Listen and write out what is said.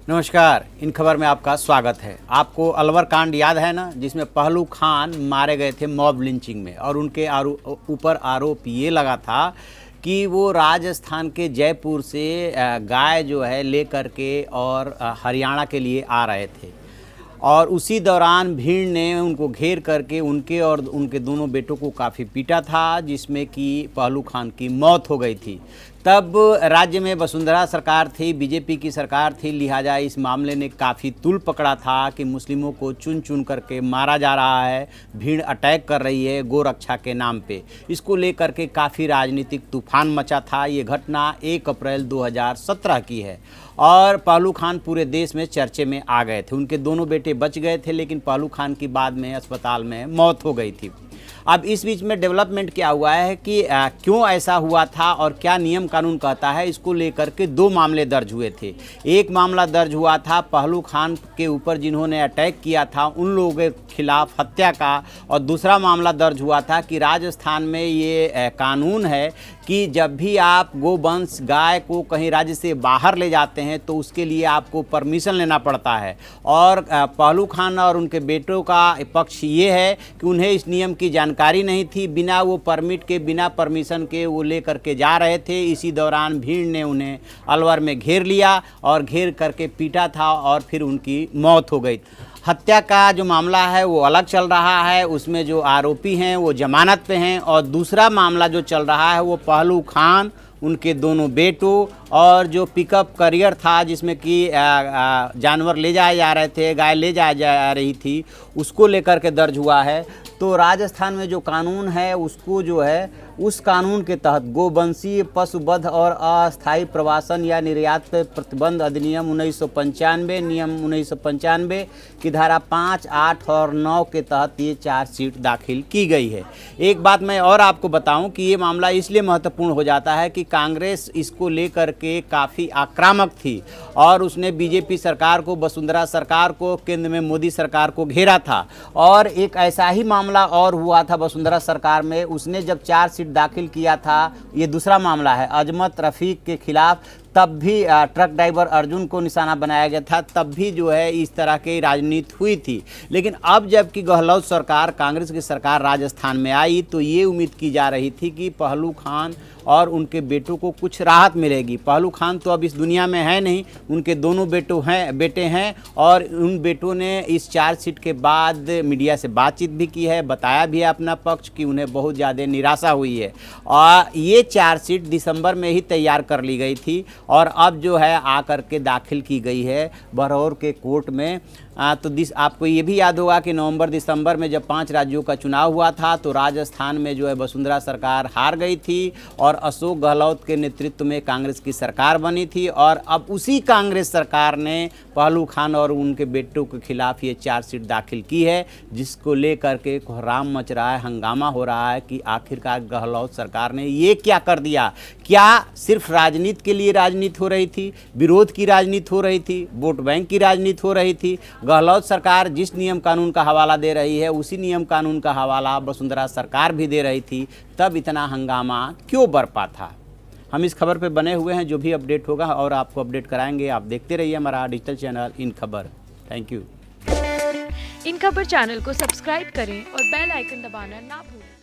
नमस्कार। इन खबर में आपका स्वागत है। आपको अलवर कांड याद है ना, जिसमें पहलू खान मारे गए थे मॉब लिंचिंग में, और उनके ऊपर आरोप ये लगा था कि वो राजस्थान के जयपुर से गाय जो है ले करके और हरियाणा के लिए आ रहे थे, और उसी दौरान भीड़ ने उनको घेर करके उनके और उनके दोनों बेटों को काफ़ी पीटा था, जिसमें कि पहलू खान की मौत हो गई थी। तब राज्य में वसुंधरा सरकार थी, बीजेपी की सरकार थी, लिहाजा इस मामले ने काफ़ी तूल पकड़ा था कि मुस्लिमों को चुन चुन करके मारा जा रहा है, भीड़ अटैक कर रही है गोरक्षा के नाम पे। इसको लेकर के काफ़ी राजनीतिक तूफान मचा था। ये घटना 1 अप्रैल 2017 की है, और पहलू खान पूरे देश में चर्चे में आ गए थे। उनके दोनों बेटे बच गए थे, लेकिन पहलू खान की बाद में अस्पताल में मौत हो गई थी। अब इस बीच में डेवलपमेंट क्या हुआ है कि क्यों ऐसा हुआ था और क्या नियम कानून कहता है, इसको लेकर के 2 मामले दर्ज हुए थे। एक मामला दर्ज हुआ था पहलू खान के ऊपर जिन्होंने अटैक किया था उन लोगों के खिलाफ हत्या का, और दूसरा मामला दर्ज हुआ था कि राजस्थान में ये कानून है कि जब भी आप गोवंश गाय को कहीं राज्य से बाहर ले जाते हैं तो उसके लिए आपको परमिशन लेना पड़ता है। और पहलू खान और उनके बेटों का पक्ष ये है कि उन्हें इस नियम की जानकारी नहीं थी, बिना वो परमिट के, बिना परमिशन के वो ले करके जा रहे थे। इसी दौरान भीड़ ने उन्हें अलवर में घेर लिया और घेर करके पीटा था, और फिर उनकी मौत हो गई। हत्या का जो मामला है वो अलग चल रहा है, उसमें जो आरोपी हैं वो जमानत पे हैं, और दूसरा मामला जो चल रहा है वो पहलू खान, उनके दोनों बेटों, और जो पिकअप करियर था जिसमें कि जानवर ले जाए जा रहे थे, गाय ले जाए जा रही थी, उसको लेकर के दर्ज हुआ है। तो राजस्थान में जो कानून है उसको जो है उस कानून के तहत गोवंशीय पशुवध और अस्थायी प्रवासन या निर्यात पर प्रतिबंध अधिनियम 1995, नियम 1995 की धारा 5, 8 और 9 के तहत ये चार्जशीट दाखिल की गई है। एक बात मैं और आपको बताऊं कि ये मामला इसलिए महत्वपूर्ण हो जाता है कि कांग्रेस इसको लेकर के काफ़ी आक्रामक थी, और उसने बीजेपी सरकार को, वसुंधरा सरकार को, केंद्र में मोदी सरकार को घेरा था। और एक ऐसा ही मामला और हुआ था वसुंधरा सरकार में, उसने जब चार्जशीट दाखिल किया था, ये दूसरा मामला है अजमत रफीक के खिलाफ, तब भी ट्रक ड्राइवर अर्जुन को निशाना बनाया गया था, तब भी जो है इस तरह की राजनीति हुई थी। लेकिन अब जबकि गहलोत सरकार, कांग्रेस की सरकार राजस्थान में आई, तो ये उम्मीद की जा रही थी कि पहलू खान और उनके बेटों को कुछ राहत मिलेगी। पहलू खान तो अब इस दुनिया में है नहीं, उनके दोनों बेटे हैं, और उन बेटों ने इस चार्जशीट के बाद मीडिया से बातचीत भी की है, बताया भी है अपना पक्ष कि उन्हें बहुत ज़्यादा निराशा हुई है। और ये चार्जशीट दिसंबर में ही तैयार कर ली गई थी, और अब जो है आकर के दाखिल की गई है बरौर के कोर्ट में। तो आपको ये भी याद होगा कि नवंबर दिसंबर में जब 5 राज्यों का चुनाव हुआ था तो राजस्थान में जो है वसुंधरा सरकार हार गई थी, और अशोक गहलोत के नेतृत्व में कांग्रेस की सरकार बनी थी। और अब उसी कांग्रेस सरकार ने पहलू खान और उनके बेटों के खिलाफ ये चार्जशीट दाखिल की है, जिसको लेकर के कोहराम मच रहा है, हंगामा हो रहा है कि आखिरकार गहलोत सरकार ने ये क्या कर दिया। क्या सिर्फ राजनीति के लिए राजनीति हो रही थी, विरोध की राजनीति हो रही थी, वोट बैंक की राजनीति हो रही थी? गहलोत सरकार जिस नियम कानून का हवाला दे रही है उसी नियम कानून का हवाला वसुंधरा सरकार भी दे रही थी, तब इतना हंगामा क्यों बरपा था? हम इस खबर पे बने हुए हैं, जो भी अपडेट होगा और आपको अपडेट कराएंगे। आप देखते रहिए हमारा डिजिटल चैनल इन खबर। Thank you. इन खबर चैनल को सब्सक्राइब करें और बेल आइकन दबाना ना भूलें।